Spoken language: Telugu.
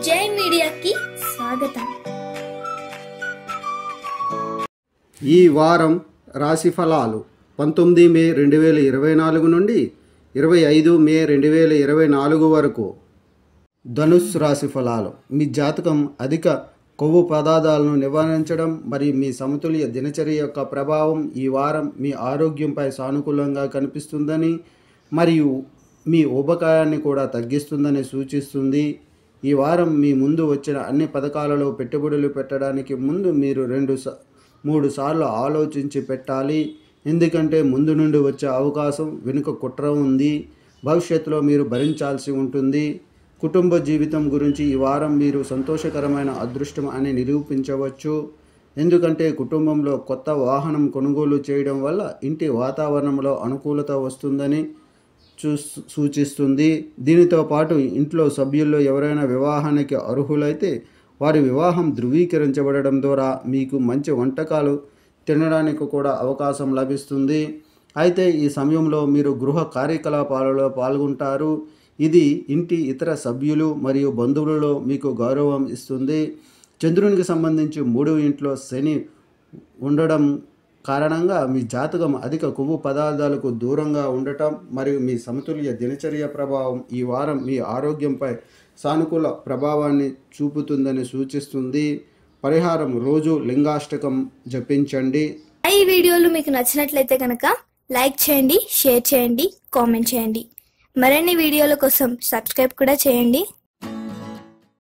జై మీడియాకి స్వాగతం। ఈ వారం రాశి ఫలాలు 19 మే 2024 నుండి 25 మే 2024 వరకు। ధనుస్సు రాశి ఫలాలు। మీ జాతకం అధిక కొవ్వు పదార్థాలను నివారించడం మరియు మీ సమతుల్య దినచర్య యొక్క ప్రభావం ఈ వారం మీ ఆరోగ్యంపై సానుకూలంగా కనిపిస్తుందని మరియు మీ ఊబకాయాన్ని కూడా తగ్గిస్తుందని సూచిస్తుంది। ఈ వారం మీ ముందు వచ్చిన అన్ని పథకాలలో పెట్టుబడులు పెట్టడానికి ముందు మీరు 2-3 సార్లు ఆలోచించి పెట్టాలి, ఎందుకంటే ముందు నుండి వచ్చే అవకాశం వెనుక కుట్ర ఉంది, భవిష్యత్తులో మీరు భరించాల్సి ఉంటుంది। కుటుంబ జీవితం గురించి ఈ వారం మీరు సంతోషకరమైన అదృష్టం అని నిరూపించవచ్చు, ఎందుకంటే కుటుంబంలో కొత్త వాహనం కొనుగోలు చేయడం వల్ల ఇంటి వాతావరణంలో అనుకూలత వస్తుందని సూచిస్తుంది। దీనితో పాటు ఇంట్లో సభ్యుల్లో ఎవరైనా వివాహానికి అర్హులైతే వారి వివాహం ధృవీకరించబడడం ద్వారా మీకు మంచి వంటకాలు తినడానికి కూడా అవకాశం లభిస్తుంది। అయితే ఈ సమయంలో మీరు గృహ కార్యకలాపాలలో పాల్గొంటారు, ఇది ఇంటి ఇతర సభ్యులు మరియు బంధువులలో మీకు గౌరవం ఇస్తుంది। చంద్రునికి సంబంధించి 3వ ఇంట్లో శని ఉండడం కారణంగా మీ జాతకం అధిక కొవ్వు పదార్థాలకు దూరంగా ఉండటం మరియు మీ సమతుల్య దినచర్య ప్రభావం ఈ వారం మీ ఆరోగ్యంపై సానుకూల ప్రభావాన్ని చూపుతుందని సూచిస్తుంది। పరిహారం: రోజు లింగాష్టకం జపించండి। ఈ వీడియోలు మీకు నచ్చినట్లయితే కనుక లైక్ చేయండి, షేర్ చేయండి, కామెంట్ చేయండి। మరిన్ని వీడియోల కోసం సబ్స్క్రైబ్ కూడా చేయండి।